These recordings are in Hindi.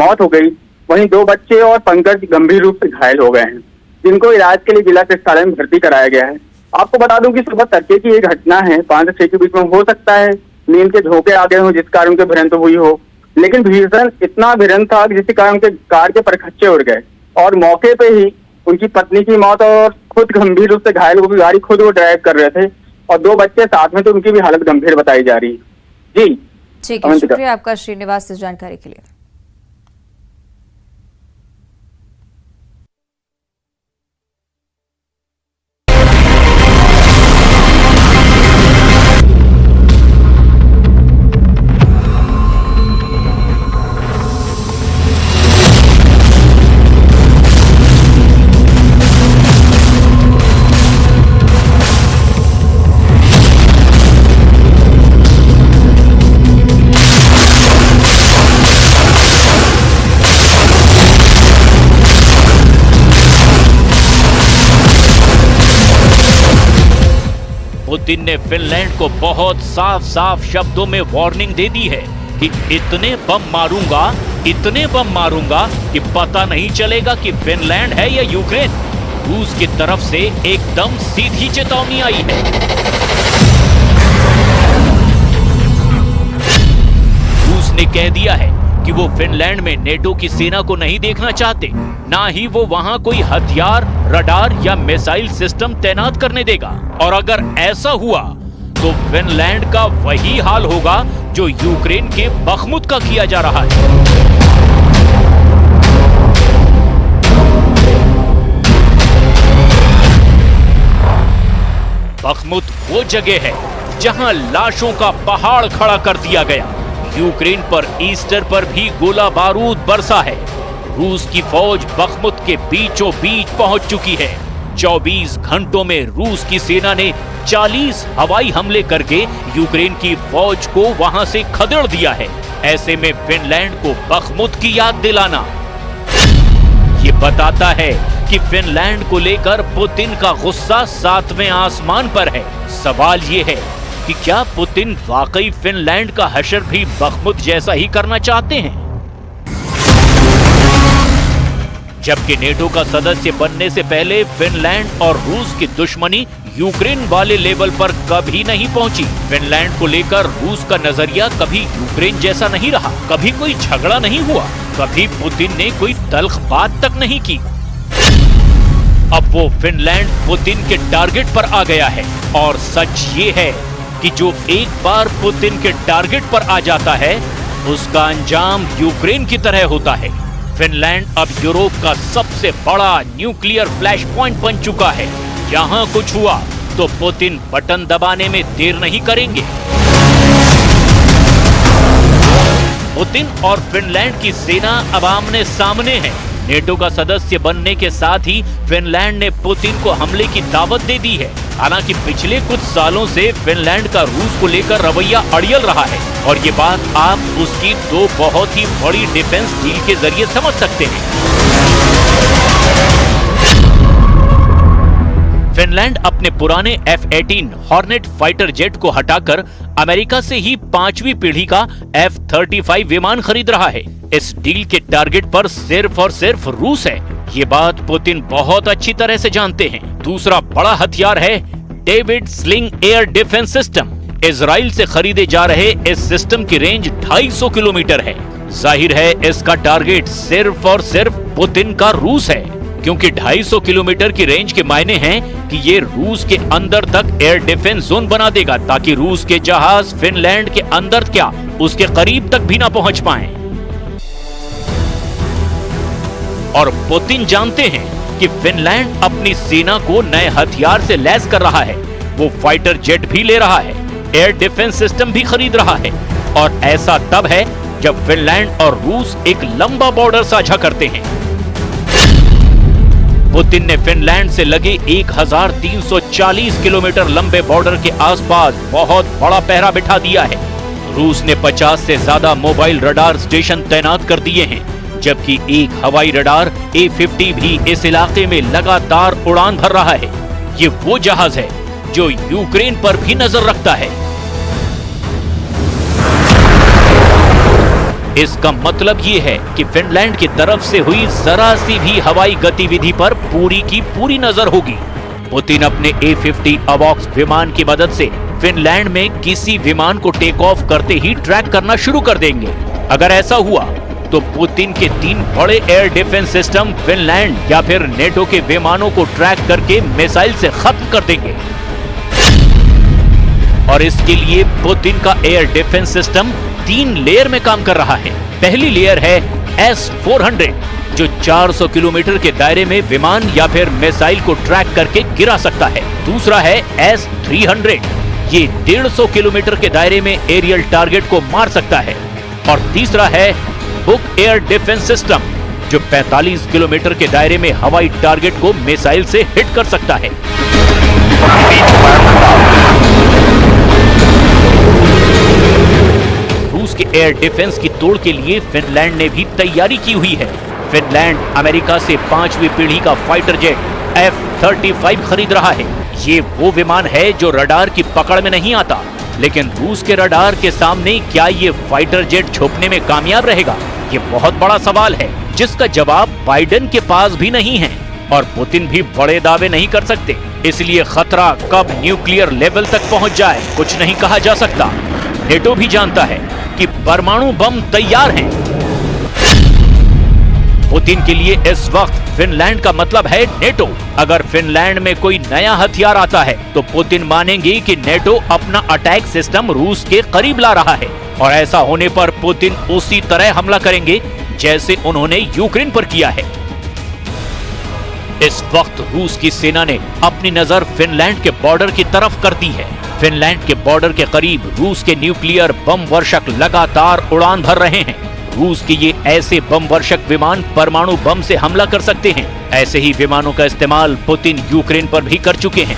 मौत हो गई, वहीं 2 बच्चे और पंकज गंभीर रूप से घायल हो गए हैं, जिनको इलाज के लिए जिला चिकित्सालय में भर्ती कराया गया है। आपको बता दूं कि सुबह तड़के की ये घटना है, 5 से 6 के बीच में। हो सकता है नींद के झोंके आ गए हों जिस कारण उनके भिड़ंत हुई हो, लेकिन भीषण इतना भिड़ंत था जिसके कारण उनके कार के परखच्चे उड़ गए और मौके पे ही उनकी पत्नी की मौत और खुद गंभीर रूप से घायल, वो भी गाड़ी खुद वो ड्राइव कर रहे थे और 2 बच्चे साथ में, तो उनकी भी हालत गंभीर बताई जा रही है। जी ठीक है, शुक्रिया आपका श्रीनिवास इस जानकारी के लिए। पुतिन ने फिनलैंड को बहुत साफ साफ शब्दों में वार्निंग दे दी है कि इतने बम मारूंगा कि पता नहीं चलेगा कि फिनलैंड है या यूक्रेन। रूस की तरफ से एकदम सीधी चेतावनी आई है। रूस ने कह दिया है कि वो फिनलैंड में नेटो की सेना को नहीं देखना चाहते, ना ही वो वहां कोई हथियार, रडार या मिसाइल सिस्टम तैनात करने देगा। और अगर ऐसा हुआ तो फिनलैंड का वही हाल होगा जो यूक्रेन के बखमुत का किया जा रहा है। बखमुत वो जगह है जहां लाशों का पहाड़ खड़ा कर दिया गया। यूक्रेन पर ईस्टर पर भी गोला बारूद बरसा है। रूस की फौज बखमुत के बीचों बीच पहुंच चुकी है। 24 घंटों में रूस की सेना ने 40 हवाई हमले करके यूक्रेन की फौज को वहां से खदेड़ दिया है। ऐसे में फिनलैंड को बखमुत की याद दिलाना ये बताता है कि फिनलैंड को लेकर पुतिन का गुस्सा 7वें आसमान पर है। सवाल ये है कि क्या पुतिन वाकई फिनलैंड का हशर भी बखमुत जैसा ही करना चाहते हैं? जबकि नेटो का सदस्य बनने से पहले फिनलैंड और रूस की दुश्मनी यूक्रेन वाले लेवल पर कभी नहीं पहुंची। फिनलैंड को लेकर रूस का नजरिया कभी यूक्रेन जैसा नहीं रहा। कभी कोई झगड़ा नहीं हुआ, कभी पुतिन ने कोई तल्ख बात तक नहीं की। अब वो फिनलैंड पुतिन के टारगेट पर आ गया है और सच ये है कि जो एक बार पुतिन के टारगेट पर आ जाता है उसका अंजाम यूक्रेन की तरह होता है। फिनलैंड अब यूरोप का सबसे बड़ा न्यूक्लियर फ्लैश पॉइंट बन चुका है। यहां कुछ हुआ तो पुतिन बटन दबाने में देर नहीं करेंगे। पुतिन और फिनलैंड की सेना अब आमने सामने है। नेटो का सदस्य बनने के साथ ही फिनलैंड ने पुतिन को हमले की दावत दे दी है। हालांकि पिछले कुछ सालों से फिनलैंड का रूस को लेकर रवैया अड़ियल रहा है और ये बात आप उसकी 2 बहुत ही बड़ी डिफेंस डील के जरिए समझ सकते हैं। फिनलैंड अपने पुराने F-18 हॉर्नेट फाइटर जेट को हटाकर अमेरिका से ही 5वीं पीढ़ी का F-35 विमान खरीद रहा है। इस डील के टारगेट पर सिर्फ और सिर्फ रूस है। ये बात पुतिन बहुत अच्छी तरह से जानते हैं। दूसरा बड़ा हथियार है David sling air defence system. Israel से खरीदे जा रहे इस सिस्टम की रेंज 250 किलोमीटर है। जाहिर है इसका टारगेट सिर्फ और सिर्फ पुतिन का रूस है, क्योंकि 250 किलोमीटर की रेंज के मायने हैं कि ये रूस के अंदर तक एयर डिफेंस जोन बना देगा, ताकि रूस के जहाज फिनलैंड के अंदर क्या उसके करीब तक भी ना पहुंच पाएं। और पुतिन जानते हैं कि फिनलैंड अपनी सेना को नए हथियार से लैस कर रहा है। वो फाइटर जेट भी ले रहा है, एयर डिफेंस सिस्टम भी खरीद रहा है। और ऐसा तब है जब फिनलैंड और रूस एक लंबा बॉर्डर साझा करते हैं। पुतिन ने फिनलैंड से लगे 1340 किलोमीटर लंबे बॉर्डर के आसपास बहुत बड़ा पहरा बिठा दिया है। रूस ने 50 से ज्यादा मोबाइल रडार स्टेशन तैनात कर दिए हैं, जबकि एक हवाई रडार A-50 भी इस इलाके में लगातार उड़ान भर रहा है। ये वो जहाज है जो यूक्रेन पर भी नजर रखता है। इसका मतलब ये है कि फिनलैंड की तरफ से हुई जरा सी भी हवाई गतिविधि पर पूरी की पूरी नजर होगी। पुतिन अपने A-50 अवॉक्स विमान की मदद से फिनलैंड में किसी विमान को टेक ऑफ करते ही ट्रैक करना शुरू कर देंगे। अगर ऐसा हुआ तो पुतिन के 3 बड़े एयर डिफेंस सिस्टम फिनलैंड या फिर नेटो के विमानों को ट्रैक करके मिसाइल से खत्म कर देंगे। और इसके लिए पुतिन का एयर डिफेंस सिस्टम 3 लेयर में काम कर रहा है। पहली लेयर है S-400 जो 400 किलोमीटर के दायरे में विमान या फिर मिसाइल को ट्रैक करके गिरा सकता है। दूसरा है S-300, ये 150 किलोमीटर के दायरे में एरियल टारगेट को मार सकता है। और तीसरा है बुक एयर डिफेंस सिस्टम जो 45 किलोमीटर के दायरे में हवाई टारगेट को मिसाइल से हिट कर सकता है। रूस के एयर डिफेंस की तोड़ के लिए फिनलैंड ने भी तैयारी की हुई है। फिनलैंड अमेरिका से 5वीं पीढ़ी का फाइटर जेट F-35 खरीद रहा है। ये वो विमान है जो रडार की पकड़ में नहीं आता, लेकिन रूस के रडार के सामने क्या ये फाइटर जेट छुपने में कामयाब रहेगा? ये बहुत बड़ा सवाल है जिसका जवाब बाइडेन के पास भी नहीं है और पुतिन भी बड़े दावे नहीं कर सकते। इसलिए खतरा कब न्यूक्लियर लेवल तक पहुंच जाए कुछ नहीं कहा जा सकता। नेटो भी जानता है कि परमाणु बम तैयार हैं। पुतिन के लिए इस वक्त फिनलैंड का मतलब है नेटो। अगर फिनलैंड में कोई नया हथियार आता है तो पुतिन मानेंगे कि नेटो अपना अटैक सिस्टम रूस के करीब ला रहा है और ऐसा होने पर पुतिन उसी तरह हमला करेंगे जैसे उन्होंने यूक्रेन पर किया है। इस वक्त रूस की सेना ने अपनी नजर फिनलैंड के बॉर्डर की तरफ कर दी है। फिनलैंड के बॉर्डर के करीब रूस के न्यूक्लियर बम वर्षक लगातार उड़ान भर रहे हैं। रूस के ये ऐसे बम वर्षक विमान परमाणु बम से हमला कर सकते हैं। ऐसे ही विमानों का इस्तेमाल पुतिन यूक्रेन पर भी कर चुके हैं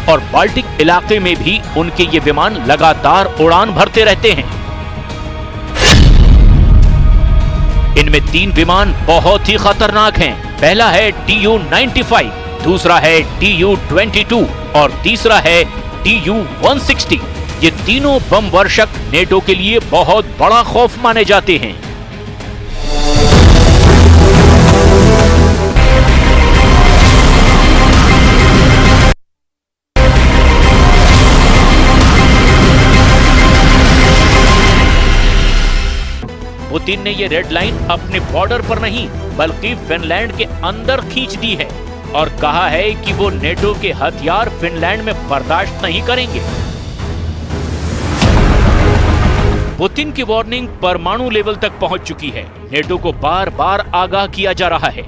और बाल्टिक इलाके में भी उनके ये विमान लगातार उड़ान भरते रहते हैं। इनमें 3 विमान बहुत ही खतरनाक हैं। पहला है Tu-95, दूसरा है Tu-22 और तीसरा है Tu-160। ये तीनों बम वर्षक नेटो के लिए बहुत बड़ा खौफ माने जाते हैं। पुतिन ने ये रेड लाइन अपने बॉर्डर पर नहीं बल्कि फिनलैंड के अंदर खींच दी है और कहा है कि वो नेटो के हथियार फिनलैंड में बर्दाश्त नहीं करेंगे। पुतिन की वार्निंग परमाणु लेवल तक पहुंच चुकी है। नेटो को बार बार आगाह किया जा रहा है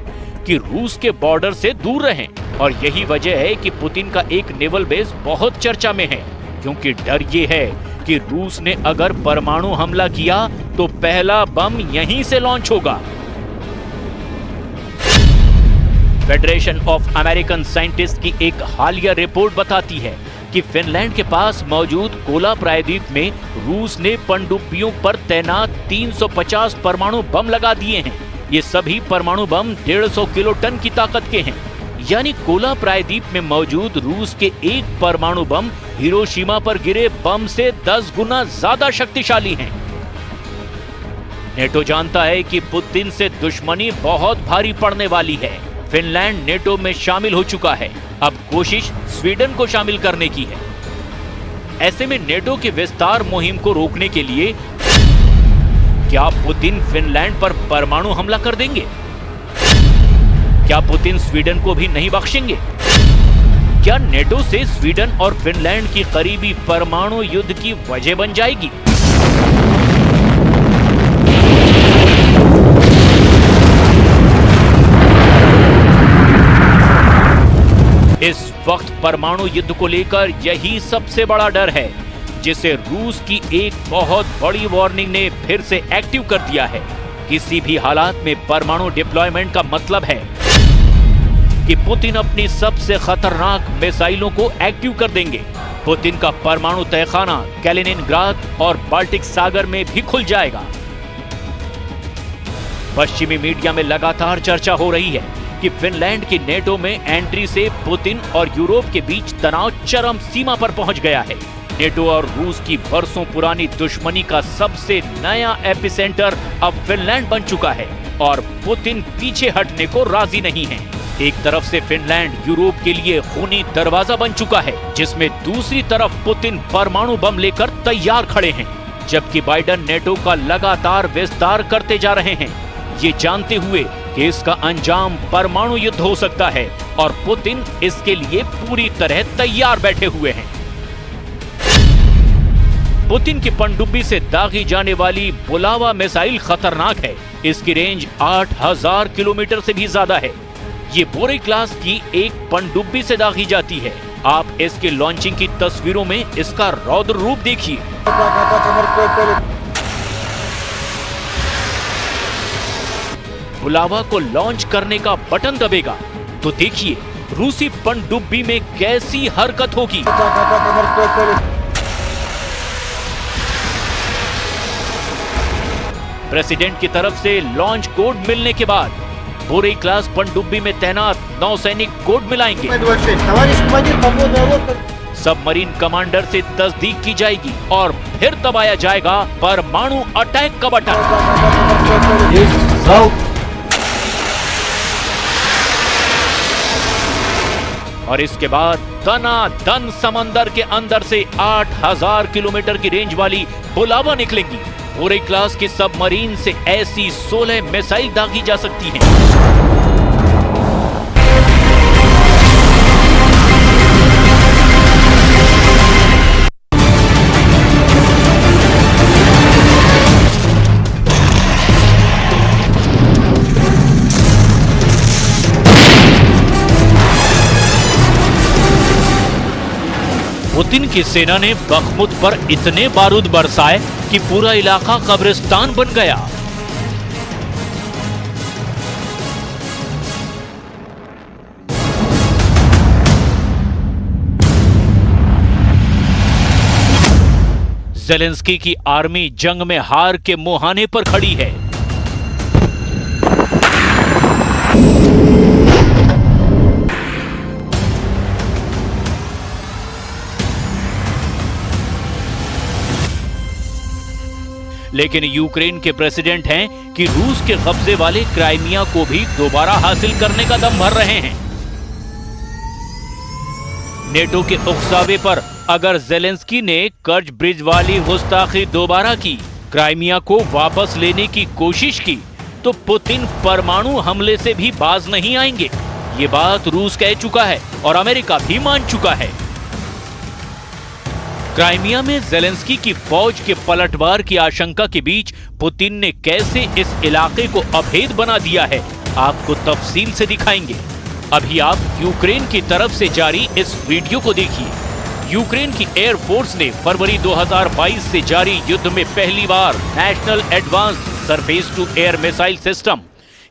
कि रूस के बॉर्डर से दूर रहें और यही वजह है कि पुतिन का एक नेवल बेस बहुत चर्चा में है, क्योंकि डर ये है कि रूस ने अगर परमाणु हमला किया तो पहला बम यहीं से लॉन्च होगा। फेडरेशन ऑफ अमेरिकन साइंटिस्ट की एक हालिया रिपोर्ट बताती है कि फिनलैंड के पास मौजूद कोला प्रायद्वीप में रूस ने पनडुब्बियों पर तैनात 350 परमाणु बम लगा दिए हैं। ये सभी परमाणु बम 150 किलो टन की ताकत के हैं, यानी कोला प्रायद्वीप में मौजूद रूस के एक परमाणु बम हिरोशिमा पर गिरे बम से 10 गुना ज्यादा शक्तिशाली हैं। नेटो जानता है कि पुतिन से दुश्मनी बहुत भारी पड़ने वाली है। फिनलैंड नेटो में शामिल हो चुका है, अब कोशिश स्वीडन को शामिल करने की है। ऐसे में नेटो के विस्तार मुहिम को रोकने के लिए क्या पुतिन फिनलैंड पर परमाणु हमला कर देंगे? क्या पुतिन स्वीडन को भी नहीं बख्शेंगे? क्या नेटो से स्वीडन और फिनलैंड की करीबी परमाणु युद्ध की वजह बन जाएगी? इस वक्त परमाणु युद्ध को लेकर यही सबसे बड़ा डर है, जिसे रूस की एक बहुत बड़ी वार्निंग ने फिर से एक्टिव कर दिया है। किसी भी हालात में परमाणु डिप्लॉयमेंट का मतलब है कि पुतिन अपनी सबसे खतरनाक मिसाइलों को एक्टिव कर देंगे। पुतिन का परमाणु तहखाना कैलिनिनग्राद और बाल्टिक सागर में भी खुल जाएगा। पश्चिमी मीडिया में लगातार चर्चा हो रही है कि फिनलैंड की नेटो में एंट्री से पुतिन और यूरोप के बीच तनाव चरम सीमा पर पहुंच गया है। नेटो और रूस की बरसों पुरानी दुश्मनी का सबसे नया एपिसेंटर अब फिनलैंड बन चुका है और पुतिन पीछे हटने को राजी नहीं है। एक तरफ से फिनलैंड यूरोप के लिए खूनी दरवाजा बन चुका है, जिसमें दूसरी तरफ पुतिन परमाणु बम लेकर तैयार खड़े हैं, जबकि बाइडेन नेटो का लगातार विस्तार करते जा रहे हैं, ये जानते हुए कि इसका अंजाम परमाणु युद्ध हो सकता है और पुतिन इसके लिए पूरी तरह तैयार बैठे हुए हैं। पुतिन की पनडुब्बी से दागी जाने वाली बुलावा मिसाइल खतरनाक है। इसकी रेंज 8000 किलोमीटर से भी ज्यादा है। ये बोरे क्लास की एक पनडुब्बी से दागी जाती है। आप इसके लॉन्चिंग की तस्वीरों में इसका रौद्र रूप देखिए। बुलावा को लॉन्च करने का बटन दबेगा तो देखिए रूसी पनडुब्बी में कैसी हरकत होगी। प्रेसिडेंट की तरफ से लॉन्च कोड मिलने के बाद बोरे क्लास पनडुब्बी में तैनात नौसैनिक कोड मिलाएंगे। सबमरीन कमांडर से तस्दीक की जाएगी और फिर दबाया जाएगा परमाणु अटैक का बटन। और इसके बाद दनादन समंदर के अंदर से 8000 किलोमीटर की रेंज वाली बुलावा निकलेंगी। बोरे क्लास की सबमरीन से ऐसी 16 मिसाइल दागी जा सकती हैं। पुतिन की सेना ने बखमुत पर इतने बारूद बरसाए कि पूरा इलाका कब्रिस्तान बन गया। ज़ेलेंस्की की आर्मी जंग में हार के मुहाने पर खड़ी है। लेकिन यूक्रेन के प्रेसिडेंट हैं कि रूस के कब्जे वाले क्राइमिया को भी दोबारा हासिल करने का दम भर रहे हैं। नेटो के उकसावे पर अगर ज़ेलेंस्की ने कर्ज ब्रिज वाली गुस्ताखी दोबारा की, क्राइमिया को वापस लेने की कोशिश की, तो पुतिन परमाणु हमले से भी बाज नहीं आएंगे। ये बात रूस कह चुका है और अमेरिका भी मान चुका है। क्राइमिया में ज़ेलेंस्की की फौज के पलटवार की आशंका के बीच पुतिन ने कैसे इस इलाके को अभेद बना दिया है, आपको तफसील से दिखाएंगे। अभी आप यूक्रेन की तरफ से जारी इस वीडियो को देखिए। यूक्रेन की एयरफोर्स ने फरवरी 2022 से जारी युद्ध में पहली बार national advanced surface to air missile system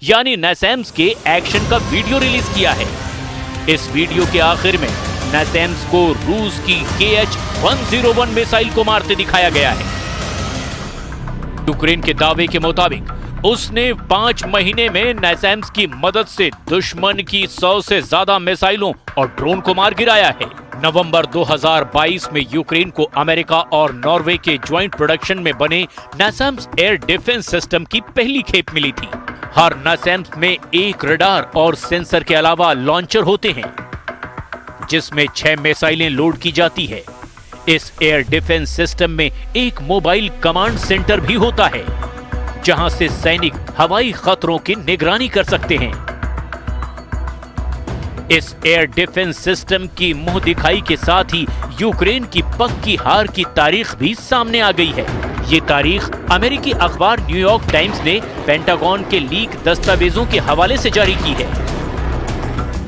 यानी नैसैम्स के एक्शन का वीडियो रिलीज किया है। इस वीडियो के आखिर में नैसैम्स को रूस की KH-101 मिसाइल को मारते दिखाया गया है। यूक्रेन के दावे के मुताबिक उसने 5 महीने में नैसैम्स की मदद से दुश्मन की 100 से ज्यादा मिसाइलों और ड्रोन को मार गिराया है। नवंबर 2022 में यूक्रेन को अमेरिका और नॉर्वे के ज्वाइंट प्रोडक्शन में बने नैसैम्स एयर डिफेंस सिस्टम की पहली खेप मिली थी। हर नैसैम्स में एक रडार और सेंसर के अलावा लॉन्चर होते हैं, जिसमें 6 मिसाइलें लोड की जाती है। इस एयर डिफेंस सिस्टम में एक मोबाइल कमांड सेंटर भी होता है, जहां से सैनिक हवाई खतरों की निगरानी कर सकते हैं। इस एयर डिफेंस सिस्टम की मुंह दिखाई के साथ ही यूक्रेन की पक्की हार की तारीख भी सामने आ गई है। ये तारीख अमेरिकी अखबार न्यूयॉर्क टाइम्स ने पेंटागन के लीक दस्तावेजों के हवाले से जारी की है।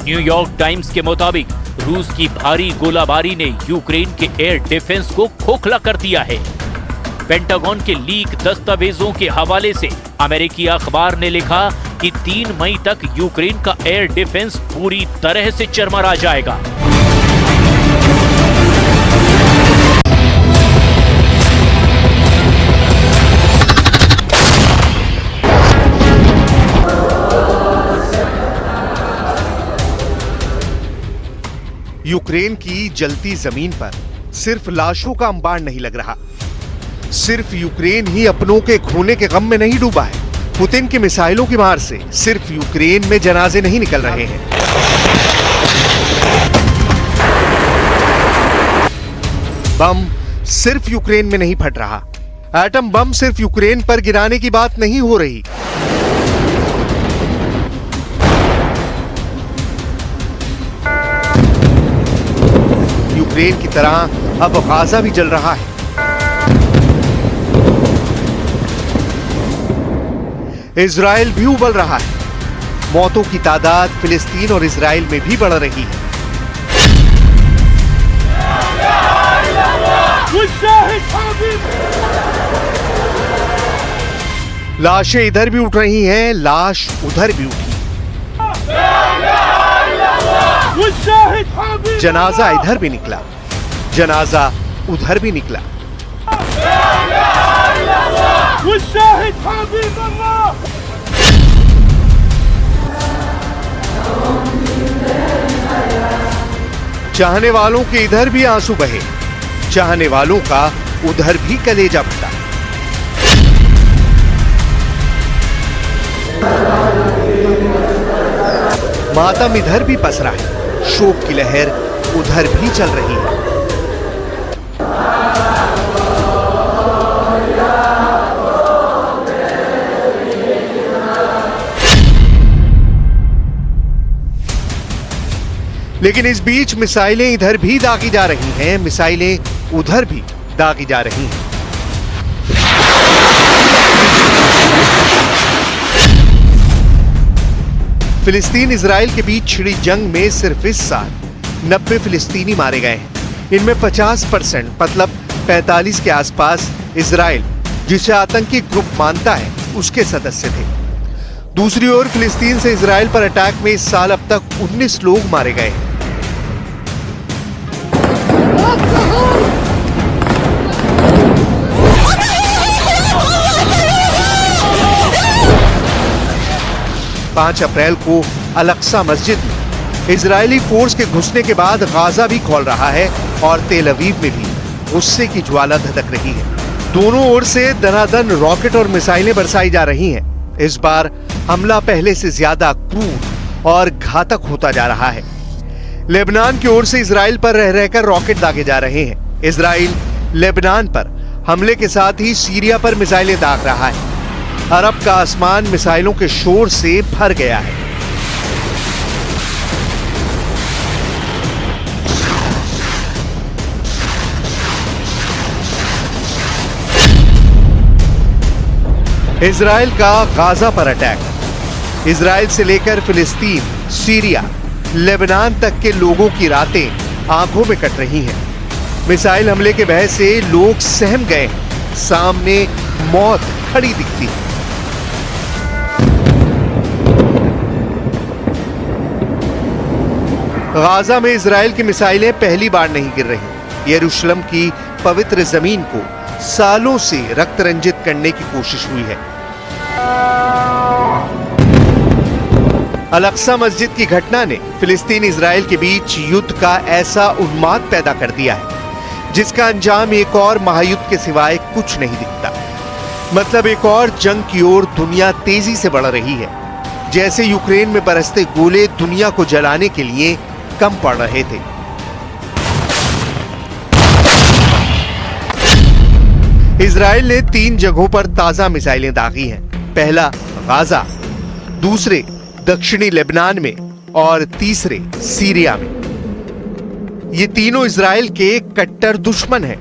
न्यूयॉर्क टाइम्स के मुताबिक रूस की भारी गोलाबारी ने यूक्रेन के एयर डिफेंस को खोखला कर दिया है। पेंटागन के लीक दस्तावेजों के हवाले से अमेरिकी अखबार ने लिखा कि 3 मई तक यूक्रेन का एयर डिफेंस पूरी तरह से चरमरा जाएगा। यूक्रेन की जलती जमीन पर सिर्फ लाशों का अंबार नहीं लग रहा। सिर्फ यूक्रेन ही अपनों के खोने के गम में नहीं डूबा है। पुतिन की मिसाइलों की मार से सिर्फ यूक्रेन में जनाजे नहीं निकल रहे हैं। बम सिर्फ यूक्रेन में नहीं फट रहा। एटम बम सिर्फ यूक्रेन पर गिराने की बात नहीं हो रही। यूक्रेन की तरह अब गाजा भी जल रहा है। इजराइल भी उबल रहा है। मौतों की तादाद फिलिस्तीन और इजराइल में भी बढ़ रही है। लाशें इधर भी उठ रही हैं, लाश उधर भी उठी। जनाजा इधर भी निकला, जनाजा उधर भी निकला। चाहने वालों के इधर भी आंसू बहे, चाहने वालों का उधर भी कलेजा फटा। मातम इधर भी पसरा है, शोक की लहर उधर भी चल रही है। लेकिन इस बीच मिसाइलें इधर भी दागी जा रही हैं, मिसाइलें उधर भी दागी जा रही हैं। फिलिस्तीन इजराइल के बीच छिड़ी जंग में सिर्फ इस साल 90 फिलिस्तीनी मारे गए हैं। इनमें 50% मतलब 45 के आसपास इजराइल, जिसे आतंकी ग्रुप मानता है, उसके सदस्य थे। दूसरी ओर फिलिस्तीन से इजराइल पर अटैक में इस साल अब तक 19 लोग मारे गए हैं। पांच अप्रैल को अल-अक्सा मस्जिद में इजरायली फोर्स के घुसने के बाद गाजा भी खोल रहा है और तेल अवीव में भी गुस्से की ज्वाला धधक रही है। दोनों ओर से दनादन रॉकेट और मिसाइलें बरसाई जा रही हैं। इस बार हमला पहले से ज्यादा क्रूर और घातक होता जा रहा है। लेबनान की ओर से इजराइल पर रह रहकर रॉकेट दागे जा रहे हैं। इजराइल लेबनान पर हमले के साथ ही सीरिया पर मिसाइलें दाग रहा है। अरब का आसमान मिसाइलों के शोर से भर गया है। इजराइल का गाजा पर अटैक। इजराइल से लेकर फिलिस्तीन, सीरिया, लेबनान तक के लोगों की रातें आंखों में कट रही हैं। मिसाइल हमले के भय से लोग सहम गए हैं। सामने मौत खड़ी दिखती है। गाजा में इजराइल की मिसाइलें पहली बार नहीं गिर रही। यरूशलेम की पवित्र जमीन को सालों से रक्त रंजित करने की कोशिश हुई है। अल-अक्सा मस्जिद की घटना ने फिलिस्तीन इजराइल के बीच युद्ध का ऐसा उन्माद पैदा कर दिया है जिसका अंजाम एक और महायुद्ध के सिवाय कुछ नहीं दिखता। मतलब एक और जंग की ओर दुनिया तेजी से बढ़ रही है। जैसे यूक्रेन में बरसते गोले दुनिया को जलाने के लिए कम पड़ रहे थे। इजराइल ने 3 जगहों पर ताजा मिसाइलें दागी हैं। पहला गाजा, दूसरे दक्षिणी लेबनान में और तीसरे सीरिया में। ये तीनों इजराइल के कट्टर दुश्मन हैं।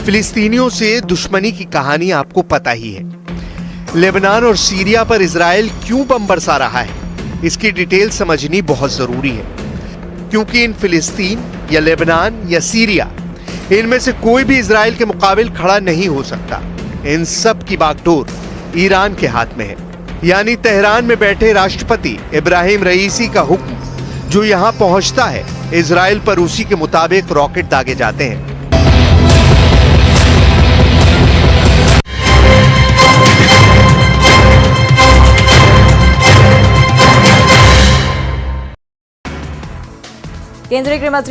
फिलिस्तीनियों से दुश्मनी की कहानी आपको पता ही है। लेबनान और सीरिया पर इजराइल क्यों बम बरसा रहा है, इसकी डिटेल समझनी बहुत जरूरी है, क्योंकि इन फिलिस्तीन या लेबनान या सीरिया, इनमें से कोई भी इजराइल के मुकाबिल खड़ा नहीं हो सकता। इन सब की बागडोर ईरान के हाथ में है। यानी तेहरान में बैठे राष्ट्रपति इब्राहिम रईसी का हुक्म जो यहां पहुंचता है, इजराइल पर उसी के मुताबिक रॉकेट दागे जाते हैं। केंद्रीय गृह मंत्री